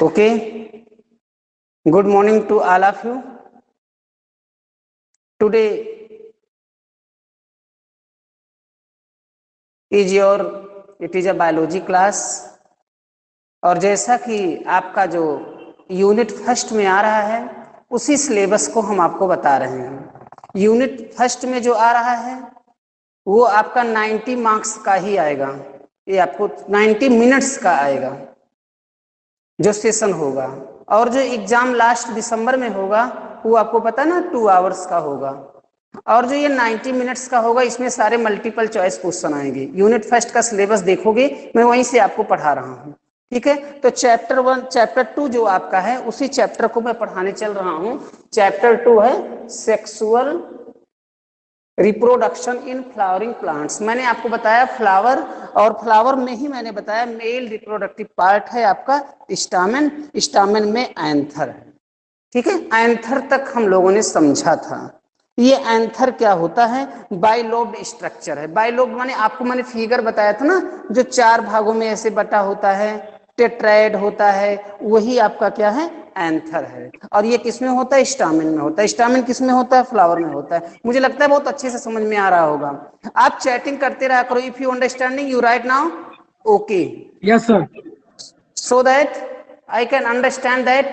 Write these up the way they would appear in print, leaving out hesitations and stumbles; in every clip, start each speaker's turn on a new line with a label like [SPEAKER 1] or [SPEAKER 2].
[SPEAKER 1] Okay, good morning to all of you. Today it is a biology class और जैसा कि आपका जो यूनिट फर्स्ट में आ रहा है उसी सिलेबस को हम आपको बता रहे हैं। यूनिट फर्स्ट में जो आ रहा है वो आपका 90 मार्क्स का ही आएगा, ये आपको 90 मिनट्स का आएगा जो सेशन होगा, और जो एग्जाम लास्ट दिसंबर में होगा वो आपको पता ना 2 आवर्स का होगा, और जो ये 90 मिनट्स का होगा इसमें सारे मल्टीपल चॉइस क्वेश्चन आएंगे। यूनिट फर्स्ट का सिलेबस देखोगे, मैं वहीं से आपको पढ़ा रहा हूँ, ठीक है। तो चैप्टर 1 चैप्टर 2 जो आपका है उसी चैप्टर को मैं पढ़ाने चल रहा हूँ। चैप्टर 2 है sexual reproduction in flowering plants. मैंने आपको बताया फ्लावर, और फ्लावर में ही मैंने बताया मेल रिप्रोडक्टिव पार्ट है आपका स्टामेन, स्टामेन में एंथर है, ठीक है। एंथर तक हम लोगों ने समझा था। ये एंथर क्या होता है? बाइलोब्ड स्ट्रक्चर है। बाइलोब्ड माने आपको मैंने फिगर बताया था ना, जो 4 भागों में ऐसे बटा होता है, टेट्राएड होता है, वही आपका क्या है? एंथर है। और ये किसमें होता है? स्टामेन में होता है। स्टामेन किसमें होता है? फ्लावर में होता है। मुझे लगता है बहुत अच्छे से समझ में आ रहा होगा। आप चैटिंग करते रहा करो। If you understanding you right now okay.
[SPEAKER 2] Yes, sir.
[SPEAKER 1] So that I can understand that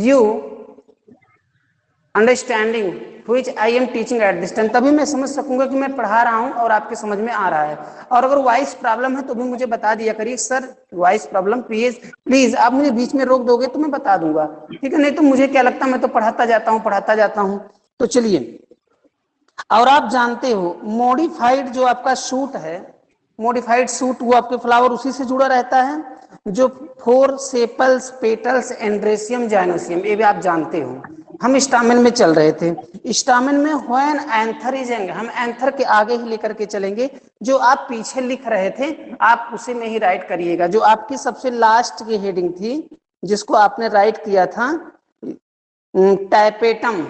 [SPEAKER 1] you understanding which I am teaching at this time, तभी मैं समझ सकूंगा कि मैं पढ़ा रहा हूं और आपके समझ में आ रहा है। और अगर वॉइस प्रॉब्लम है तो भी मुझे बता दिया करिए, सर वॉइस प्रॉब्लम प्लीज आप मुझे बीच में रोक दोगे तो मैं बता दूंगा, ठीक है। नहीं तो मुझे क्या लगता है, मैं तो पढ़ाता जाता हूं। तो चलिए, और आप जानते हो मॉडिफाइड जो आपका सूट है, मॉडिफाइड सूट वो आपके फ्लावर उसी से जुड़ा रहता है, जो 4 सेपल्स पेटल्स एंड्रेसियम जाइनोसियम, ये भी आप जानते हो। हम स्टामेन में चल रहे थे। स्टामेन में व्हेन एंथर इज यंग, हम एंथर के आगे ही लेकर के चलेंगे। जो आप पीछे लिख रहे थे आप उसी में ही राइट करिएगा। जो आपकी सबसे लास्ट की हेडिंग थी जिसको आपने राइट किया था टैपेटम,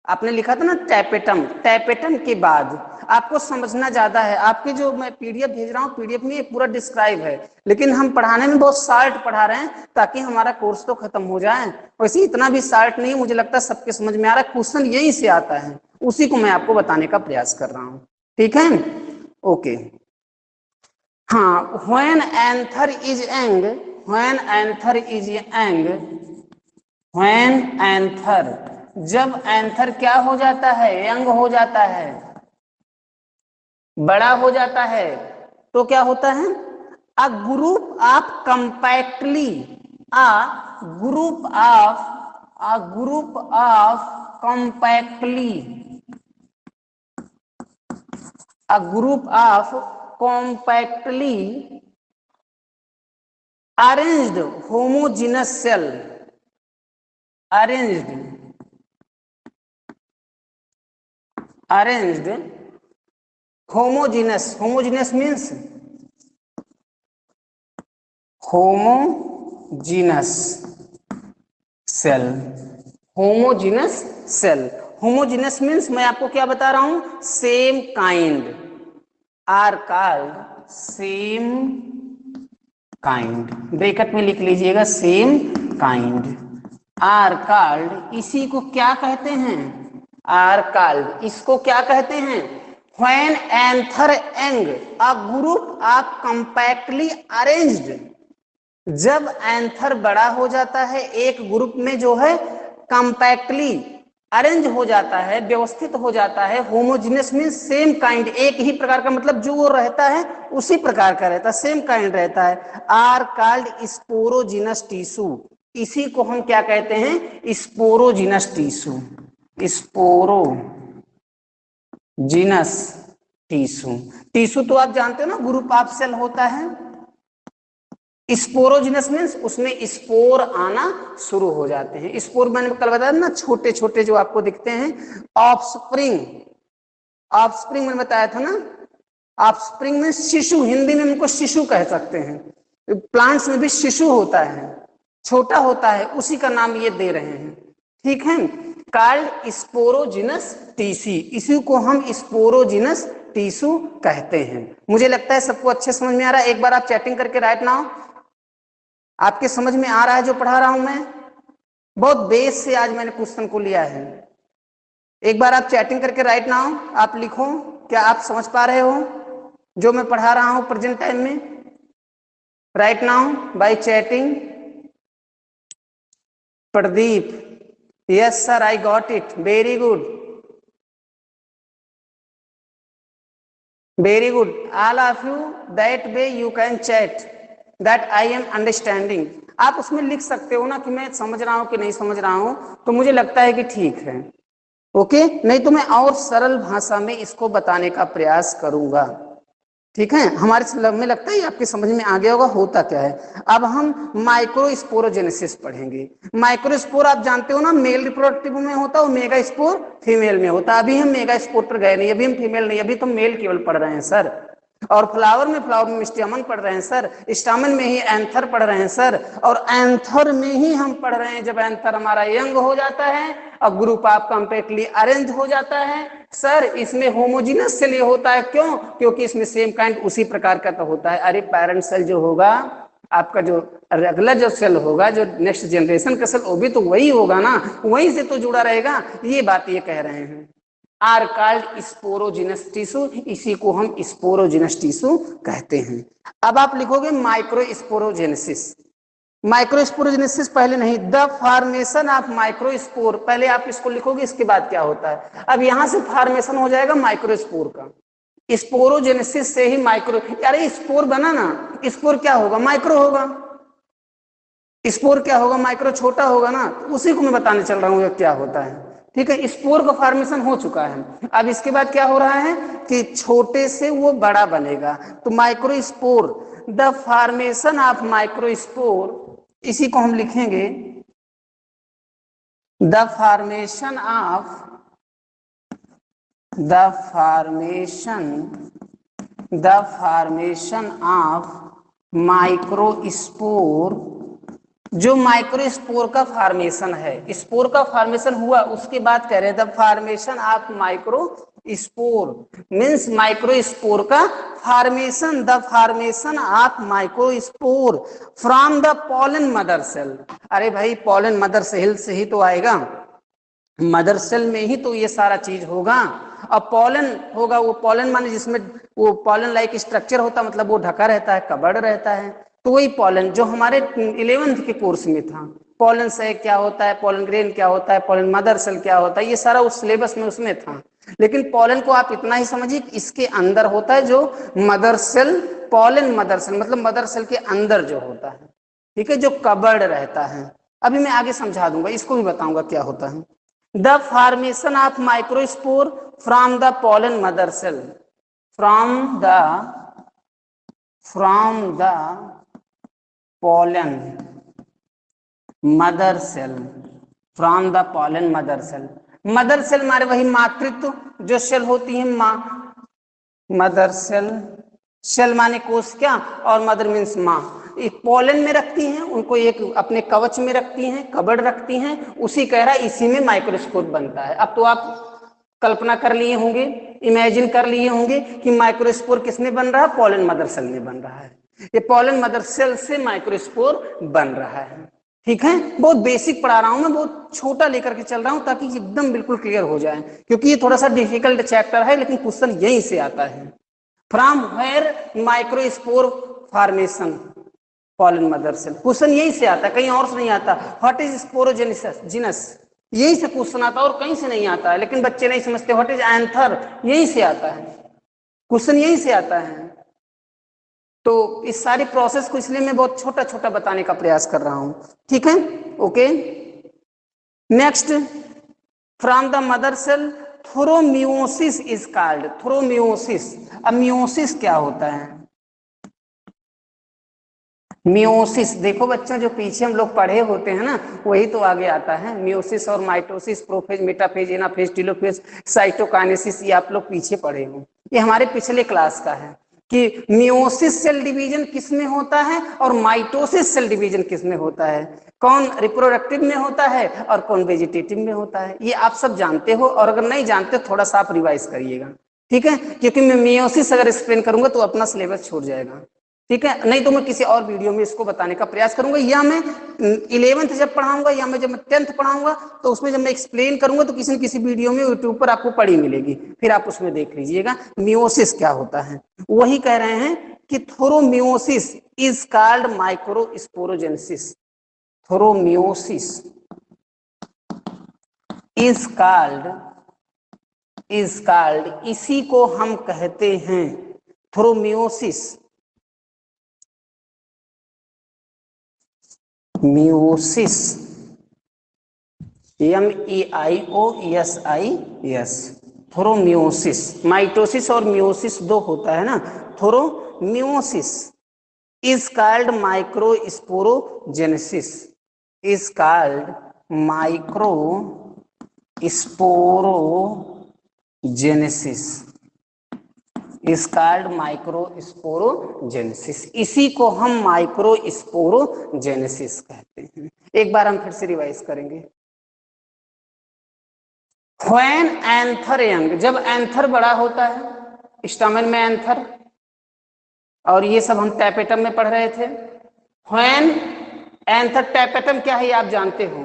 [SPEAKER 1] आपने लिखा था ना टैपेटम, टैपेटम के बाद आपको समझना ज्यादा है। आपके जो मैं पीडीएफ भेज रहा हूँ, पीडीएफ में ये पूरा डिस्क्राइब है, लेकिन हम पढ़ाने में बहुत शार्ट पढ़ा रहे हैं ताकि हमारा कोर्स तो खत्म हो जाए। वैसे इतना भी शार्ट नहीं, मुझे लगता है सबके समझ में आ रहा है। क्वेश्चन यहीं से आता है, उसी को मैं आपको बताने का प्रयास कर रहा हूँ, ठीक है। ओके, हाँ, when anther is young, when anther is young, when anther, जब एंथर क्या हो जाता है? यंग हो जाता है, बड़ा हो जाता है, तो क्या होता है? A group of compactly, a group of, a group of compactly, a group of compactly arranged homogeneous cell, arranged homogeneous, homogeneous means homogeneous cell, homogeneous cell. Homogeneous means मैं आपको क्या बता रहा हूं? Same kind are called same kind, bracket में लिख लीजिएगा same kind are called, इसी को क्या कहते हैं? आर कॉल्ड, इसको क्या कहते हैं? When anther young a group of compactly arranged, जब एंथर बड़ा हो जाता है एक ग्रुप में जो है कंपैक्टली अरेंज हो जाता है, व्यवस्थित हो जाता है। होमोजीनियस मींस सेम काइंड, एक ही प्रकार का, मतलब जो वो रहता है उसी प्रकार का रहता है, सेम काइंड रहता है। आर कॉल्ड स्पोरोजीनस टिश्यू, इसी को हम क्या कहते हैं? Sporogenous tissue, sporogenous tissue. Tissue तो आप जानते हो ना, ग्रुप ऑफ सेल होता है। स्पोरोजिनस मीन्स उसमें स्पोर आना शुरू हो जाते हैं। स्पोर मैंने कल बताया ना, छोटे छोटे जो आपको दिखते हैं। ऑफस्प्रिंग, ऑफस्प्रिंग मैंने बताया था ना, ऑफस्प्रिंग में शिशु, हिंदी में उनको शिशु कह सकते हैं। प्लांट्स में भी शिशु होता है, छोटा होता है, उसी का नाम ये दे रहे हैं, ठीक है। कॉल्ड स्पोरोजिनस टिश्यू, इसी को हम स्पोरोजिनस टिश्यू कहते हैं। मुझे लगता है सबको अच्छे समझ में आ रहा है। एक बार आप चैटिंग करके राइट नाउ आपके समझ में आ रहा है जो पढ़ा रहा हूं मैं? बहुत बेस से आज मैंने क्वेश्चन को लिया है। एक बार आप चैटिंग करके राइट नाउ आप लिखो, क्या आप समझ पा रहे हो जो मैं पढ़ा रहा हूं प्रेजेंट टाइम में? Right now by chatting. Pradeep, yes sir I got it, very good, very good, all of you that way you can chat that I am understanding. आप उसमें लिख सकते हो ना कि मैं समझ रहा हूं कि नहीं समझ रहा हूं, तो मुझे लगता है कि ठीक है, ओके। नहीं तो मैं और सरल भाषा में इसको बताने का प्रयास करूंगा, ठीक है। हमारे में लगता है आपके समझ में आ गया होगा होता क्या है। अब हम माइक्रोस्पोरोजेनेसिस पढ़ेंगे। माइक्रोस्पोर आप जानते हो ना, मेल रिप्रोडक्टिव में होता है, मेगा स्पोर फीमेल में होता है। अभी हम मेगा स्पोर पर गए नहीं, अभी हम फीमेल नहीं, अभी तो मेल केवल पढ़ रहे हैं सर। और फ्लावर में स्टेमन पढ़ रहे हैं सर, स्टामन में ही एंथर पढ़ रहे हैं सर, और एंथर में ही हम पढ़ रहे हैं जब एंथर हमारा यंग हो जाता है और ग्रुप ऑफ कंप्लीटली अरेंज हो जाता है सर। इसमें होमोजीनस सेल होता है, क्यों? क्योंकि इसमें सेम काइंड उसी प्रकार का तो होता है। अरे पेरेंट सेल जो होगा आपका, जो अगला जो सेल होगा, जो नेक्स्ट जनरेशन का सेल, वो भी तो वही होगा ना, वहीं से तो जुड़ा रहेगा। ये बात ये कह रहे हैं, आर कॉल्ड स्पोरोजिनस टिश्यू, इसी को हम स्पोरोजिनस टिश्यू कहते हैं। अब आप लिखोगे माइक्रोस्पोरोजेनेसिस। माइक्रोस्पोरोजेनेसिस पहले नहीं, द फॉर्मेशन ऑफ माइक्रोस्पोर, पहले आप इसको लिखोगे, इसके बाद क्या होता है। अब यहां से फॉर्मेशन हो जाएगा माइक्रोस्पोर का, स्पोरोजेनेसिस से ही माइक्रो, अरे स्पोर बना ना, स्पोर क्या होगा? माइक्रो होगा। स्पोर क्या होगा? माइक्रो, छोटा होगा ना, तो उसी को मैं बताने चल रहा हूँ क्या होता है, ठीक है। स्पोर का फॉर्मेशन हो चुका है, अब इसके बाद क्या हो रहा है कि छोटे से वो बड़ा बनेगा, तो microspore, the formation of microspore, इसी को हम लिखेंगे the formation of, the formation, the formation of microspore, जो माइक्रोस्पोर का फॉर्मेशन है, स्पोर का फॉर्मेशन हुआ उसके बाद कह रहे हैं the formation of microspore means microspore का formation, the formation of microspore from the pollen mother cell. अरे भाई पॉलन मदर सेल से ही तो आएगा, मदर सेल में ही तो ये सारा चीज होगा। अब पॉलन होगा, वो पॉलन माने जिसमें वो पॉलन लाइक स्ट्रक्चर होता, मतलब वो ढका रहता है, कवर्ड रहता है, तो वही पॉलन जो हमारे 11th के कोर्स में था। पॉलन से क्या होता है, पॉलन ग्रेन क्या होता है, पॉलन मदर सेल क्या होता है, ये सारा उस सिलेबस में उसमें था। लेकिन पॉलन को आप इतना ही समझिए, इसके अंदर होता है जो mother cell, pollen mother cell मतलब मदर सेल के अंदर जो होता है, ठीक है, जो कवर्ड रहता है। अभी मैं आगे समझा दूंगा, इसको भी बताऊंगा क्या होता है। The formation of microspore from the pollen mother cell, from the pollen mother cell, from the pollen mother cell. Mother cell मारे वही मातृत्व जो सेल होती है माँ, मदर सेल, सेल माने कोश क्या, और मदर मीन्स माँ। एक पॉलन में रखती हैं, उनको एक अपने कवच में रखती हैं, कबड़ रखती हैं, उसी कह रहा है इसी में माइक्रोस्कोप बनता है। अब तो आप कल्पना कर लिए होंगे, इमेजिन कर लिए होंगे कि माइक्रोस्पोर किसमें बन रहा है, पॉलन मदर सेल में बन रहा है। ये पॉलन मदर सेल से माइक्रोस्पोर बन रहा है, ठीक है। बहुत बेसिक पढ़ा रहा हूं मैं, बहुत छोटा लेकर के चल रहा हूं ताकि एकदम बिल्कुल क्लियर हो जाए, क्योंकि ये थोड़ा सा डिफिकल्ट चैप्टर है, लेकिन क्वेश्चन यहीं से आता है। From where microspore formation pollen mother cell, question यहीं से आता है, कहीं और से नहीं आता। व्हाट इज स्पोरोजेनेसिस, यही से क्वेश्चन आता है और कहीं से नहीं आता है, लेकिन बच्चे नहीं समझते। व्हाट इज एंथर, यहीं से आता है क्वेश्चन, यहीं से आता है। तो इस सारी प्रोसेस को इसलिए मैं बहुत छोटा छोटा बताने का प्रयास कर रहा हूं, ठीक है, okay. Next, from the mother cell through meiosis is called, through meiosis. अब मियोसिस क्या होता है? मियोसिस देखो बच्चों, जो पीछे हम लोग पढ़े होते हैं ना, वही तो आगे आता है। मियोसिस और mitosis, prophase, metaphase, anaphase, telophase, cytokinesis, ये आप लोग पीछे पढ़े हो, ये हमारे पिछले क्लास का है कि मियोसिस सेल डिवीजन किसमें होता है और माइटोसिस सेल डिवीजन किसमें होता है, कौन रिप्रोडक्टिव में होता है और कौन वेजिटेटिव में होता है। ये आप सब जानते हो, और अगर नहीं जानते थोड़ा सा आप रिवाइज करिएगा, ठीक है, क्योंकि मैं मियोसिस अगर एक्सप्लेन करूंगा तो अपना सिलेबस छूट जाएगा। ठीक है, नहीं तो मैं किसी और वीडियो में इसको बताने का प्रयास करूंगा, या मैं 11th जब पढ़ाऊंगा या मैं जब 10th पढ़ाऊंगा तो उसमें जब मैं एक्सप्लेन करूंगा तो किसी न किसी वीडियो में यूट्यूब पर आपको पड़ी मिलेगी, फिर आप उसमें देख लीजिएगा मियोसिस क्या होता है। वही कह रहे हैं कि थोरोमियोसिस इज कॉल्ड माइक्रोस्पोरोजेनेसिस। थोरोमियोसिस इज कॉल्ड इसी को हम कहते हैं थोरोमियोसिस, मियोसिस, MEIOSIS, थोरोमियोसिस। माइटोसिस और मियोसिस दो होता है ना, थोरोमियोसिस is called microsporogenesis, is called microsporogenesis, is called microsporogenesis, इसी को हम माइक्रोस्पोरोजेनेसिस कहते हैं। एक बार हम फिर से रिवाइज करेंगे। व्हेन एंथर यंग, जब एंथर बड़ा होता है, स्टमन में एंथर, और ये सब हम टैपेटम में पढ़ रहे थे। व्हेन एंथर, टैपेटम क्या है ये आप जानते हो,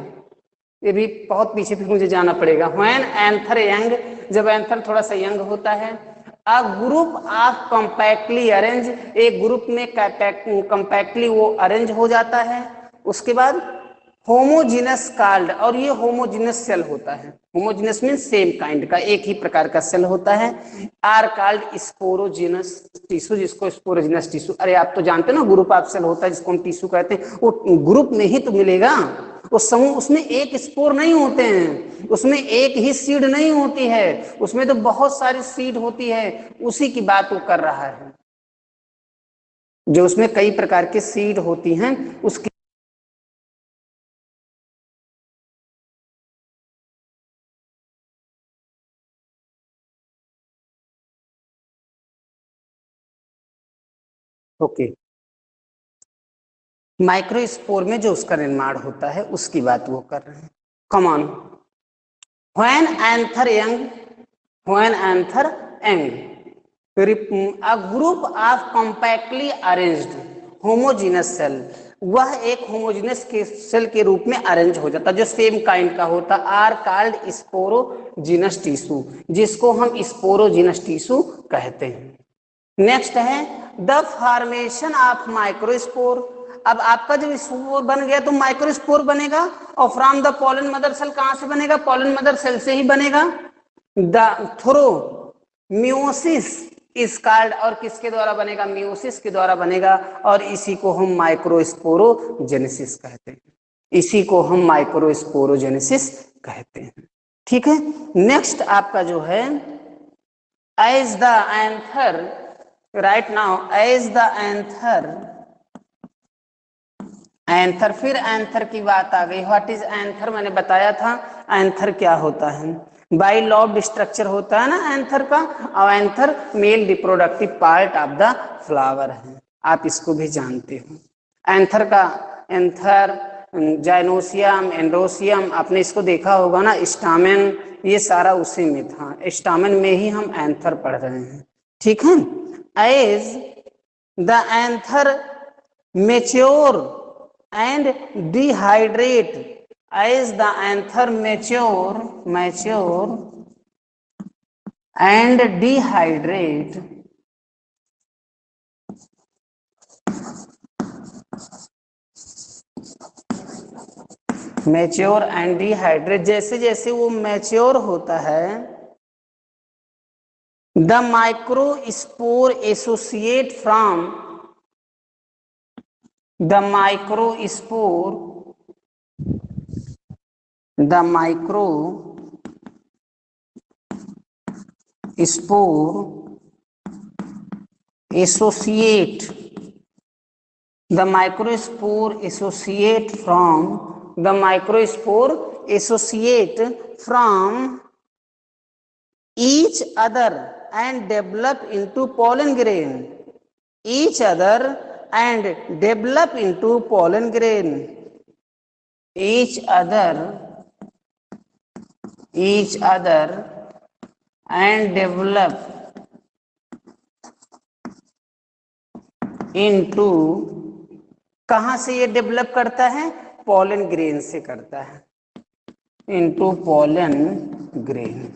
[SPEAKER 1] ये भी बहुत पीछे फिर मुझे जाना पड़ेगा। व्हेन एंथर यंग, जब एंथर थोड़ा सा यंग होता है। A group of compactly arrange, एक ग्रुप में कंपैक्टली वो अरेंज हो जाता है। उसके बाद होमोजीनस कॉल्ड, और ये होमोजीनस सेल होता है, होमोजीनस मीन सेम काइंड का, एक ही प्रकार का सेल होता है। आर कॉल्ड स्पोरोजीनस टिश्यू, जिसको स्पोरोजीनस टिश्यू, अरे आप तो जानते हो ना ग्रुप ऑफ सेल होता है जिसको हम टिश्यू कहते हैं, वो ग्रुप में ही तो मिलेगा, वो समूह, उसमें एक स्पोर नहीं होते हैं, उसमें एक ही सीड नहीं होती है, उसमें तो बहुत सारी सीड होती है, उसी की बात वो कर रहा है, जो उसमें कई प्रकार के सीड होती हैं उसकी। ओके, माइक्रोस्पोर में जो उसका निर्माण होता है उसकी बात वो कर रहे हैं। Come on, when anther young, when anther young, a group of compactly arranged homogeneous cell, वह एक होमोजीनस के सेल के रूप में अरेंज हो जाता जो सेम काइंड का होता, आर कॉल्ड स्पोरोजीनस टिश्यू, जिसको हम स्पोरोजीनस टिश्यू कहते हैं। नेक्स्ट है द फॉर्मेशन ऑफ माइक्रोस्पोर। अब आपका जब स्पोर बन गया तो माइक्रोस्पोर बनेगा, और from the pollen mother cell कहां से बनेगा, पॉलन मदर सेल से ही बनेगा। The through meiosis is called, और किसके द्वारा बनेगा, मियोसिस के द्वारा बनेगा, और इसी को हम माइक्रोस्पोरोजेनेसिस कहते हैं, इसी को हम माइक्रोस्पोरोजेनेसिस कहते हैं। ठीक है, नेक्स्ट आपका जो है as the anther, right now as the anther, फिर एंथर की बात आ गई। व्हाट इज एंथर, मैंने बताया था एंथर क्या होता है, बाई लॉब्ड स्ट्रक्चर होता है ना एंथर का, और anther male reproductive part of the flower है, आप इसको भी जानते हो। एंथर का, एंथर, जाइनोसियम, एंड्रोसियम, आपने इसको देखा होगा ना, स्टामेन, ये सारा उसी में था, स्टामेन में ही हम एंथर पढ़ रहे हैं। ठीक है, as the anther mature and dehydrate, as the anther mature and dehydrate, mature and dehydrate, जैसे जैसे वो मैच्योर होता है, the microspore associate from, the microspore, the microspore associate, the microspore associate from, the microspore associate from each other and develop into pollen grain, each other and develop into pollen grain, each other and develop into, कहां से ये develop करता है? Pollen grain से करता है, into pollen grain,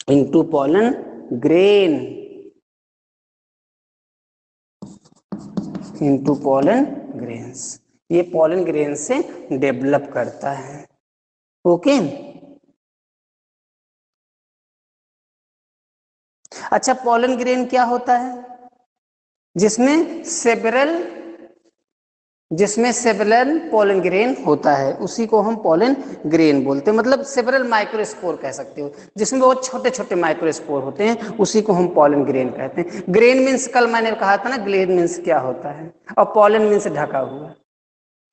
[SPEAKER 1] into pollen grain, into pollen grains, ये pollen grain से डेवलप करता है। ओके। अच्छा, पॉलन ग्रेन क्या होता है? जिसमें सेवरल पॉलन ग्रेन होता है, उसी को हम पॉलन ग्रेन बोलते हैं। मतलब सेवरल माइक्रोस्पोर कह सकते हो, जिसमें बहुत छोटे छोटे माइक्रोस्पोर होते हैं, उसी को हम पॉलन ग्रेन कहते हैं। ग्रेन मीन्स, कल मैंने कहा था ना ग्रेन मीन्स क्या होता है, और पॉलन मीन्स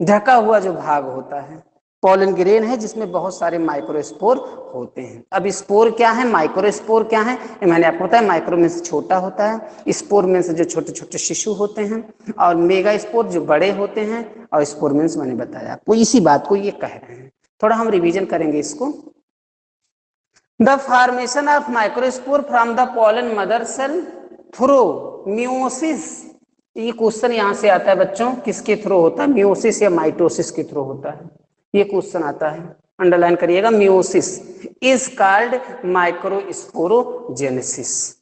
[SPEAKER 1] ढका हुआ जो भाग होता है। पॉलन ग्रेन है जिसमें बहुत सारे माइक्रोस्पोर होते हैं। अब स्पोर क्या है, माइक्रोस्पोर क्या है, मैंने आपको बताया। माइक्रो मीन्स छोटा होता है, स्पोर मीन्स जो छोटे छोटे शिशु होते हैं, और मेगा स्पोर जो बड़े होते हैं, और स्पोर मीन्स मैंने बताया आपको, इसी बात को ये कह रहे हैं। थोड़ा हम रिवीजन करेंगे इसको। The formation of microspore from the pollen mother cell through meiosis, ये क्वेश्चन यहां से आता है बच्चों, किसके थ्रू होता है? मियोसिस या माइटोसिस के थ्रू होता है, ये क्वेश्चन आता है, अंडरलाइन करिएगा। Meiosis is called microsporogenesis.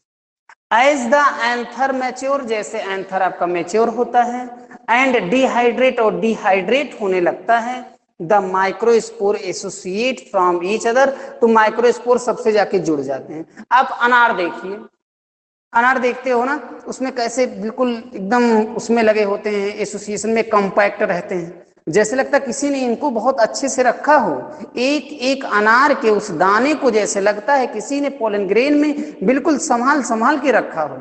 [SPEAKER 1] As the anther mature, जैसे एंथर आपका मैच्योर होता है, एंड डिहाइड्रेट, और डिहाइड्रेट होने लगता है, the microspore associate from each other, तो माइक्रोस्पोर सबसे जाके जुड़ जाते हैं। आप अनार देखिए, अनार देखते हो ना, उसमें कैसे बिल्कुल एकदम उसमें लगे होते हैं, एसोसिएशन में कंपैक्ट रहते हैं, जैसे लगता है किसी ने इनको बहुत अच्छे से रखा हो। एक एक अनार के उस दाने को जैसे लगता है किसी ने पॉलन ग्रेन में बिल्कुल संभाल संभाल के रखा हो।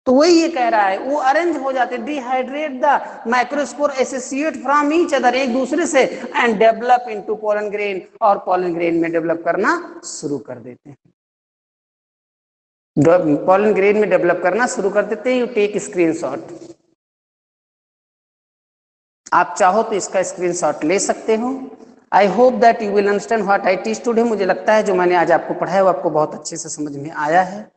[SPEAKER 1] तो वही ये कह रहा है, वो अरेंज हो जाते, dehydrate the microspore associate from each other, एक दूसरे से, and develop into pollen grain, और पॉलन ग्रेन में डेवलप करना शुरू कर देते हैं। पॉलन ग्रेन में डेवलप करना शुरू कर देते हैं। यू टेक स्क्रीनशॉट, आप चाहो तो इसका स्क्रीनशॉट ले सकते हो। I hope that you will understand what I teach today. मुझे लगता है जो मैंने आज आपको पढ़ाया वो आपको बहुत अच्छे से समझ में आया है।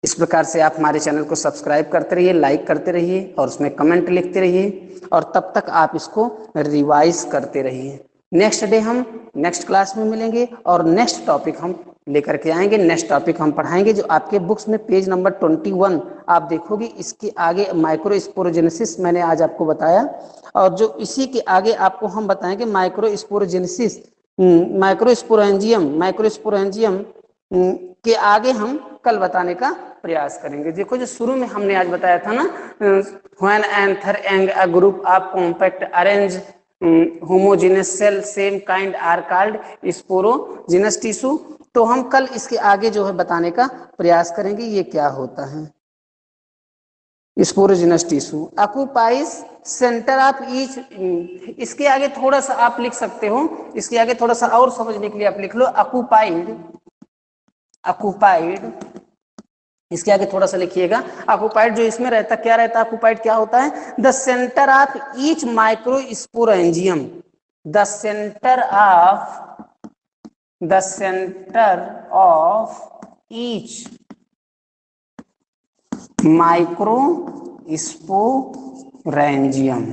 [SPEAKER 1] इस प्रकार से आप हमारे चैनल को सब्सक्राइब करते रहिए, लाइक करते रहिए, और उसमें कमेंट लिखते रहिए, और तब तक आप इसको रिवाइज करते रहिए। नेक्स्ट डे हम नेक्स्ट क्लास में मिलेंगे, और नेक्स्ट टॉपिक हम लेकर के आएंगे। नेक्स्ट टॉपिक हम पढ़ाएंगे जो आपके बुक्स में पेज नंबर 21 आप देखोगे, इसके आगे माइक्रोस्पोरोजेनेसिस मैंने आज आपको बताया, और जो इसी के आगे आपको हम बताएंगे माइक्रोस्पोरोजेनेसिस, माइक्रोस्पोरेंजियम के आगे हम कल बताने का प्रयास करेंगे। देखो जो शुरू में हमने आज बताया था ना, when anther and a group of compact arrange homogenous cell same kind are called sporogenous tissue, तो हम कल इसके आगे जो है बताने का प्रयास करेंगे ये क्या होता है। Sporogenous tissue occupies centre of each, इसके आगे थोड़ा सा आप लिख सकते हो, इसके आगे थोड़ा सा और समझने के लिए आप लिख लो ऑक्युपाइड, ऑक्युपाइड, इसके आगे थोड़ा सा लिखिएगा। ऑक्युपाइड जो इसमें रहता, क्या रहता है ऑक्युपाइड, क्या होता है? The centre of each microsporangium, the centre of each microsporangium,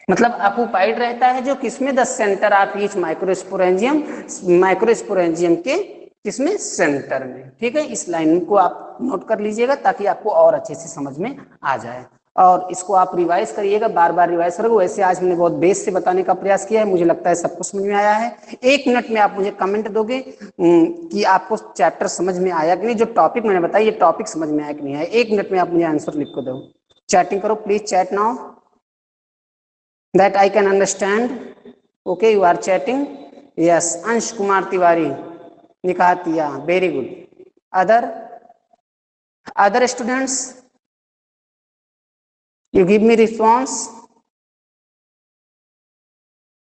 [SPEAKER 1] मतलब ऑक्युपाइड रहता है जो किसमें? The centre of each microsporangium, microsporangium के किसमें? सेंटर में। ठीक है, इस लाइन को आप नोट कर लीजिएगा ताकि आपको और अच्छे से समझ में आ जाए, और इसको आप रिवाइज करिएगा, बार बार रिवाइज करोगे। वैसे आज हमने बहुत बेस से बताने का प्रयास किया है, मुझे लगता है सबको समझ में आया है। 1 मिनट में आप मुझे कमेंट दोगे कि आपको चैप्टर समझ में आया कि नहीं, जो टॉपिक मैंने बताया ये टॉपिक समझ में आया कि नहीं आया। 1 मिनट में आप मुझे आंसर लिख को दो। चैटिंग करो please, chat now, that I can understand. Okay, you are chatting. Yes, Ansh Kumar Tiwari, Nikatiya, very good. Other students, you give me response.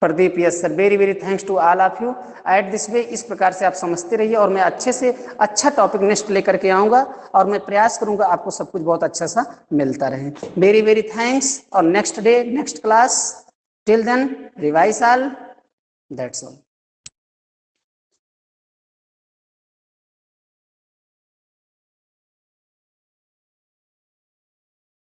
[SPEAKER 1] Pradeep, yes sir, very very thanks to all of you. At this way, इस प्रकार से आप समझते रहिए, और मैं अच्छे से अच्छा टॉपिक नेक्स्ट लेकर के आऊंगा, और मैं प्रयास करूंगा आपको सब कुछ बहुत अच्छा सा मिलता रहे। वेरी वेरी थैंक्स, और next day next class, till then revise all, that's all.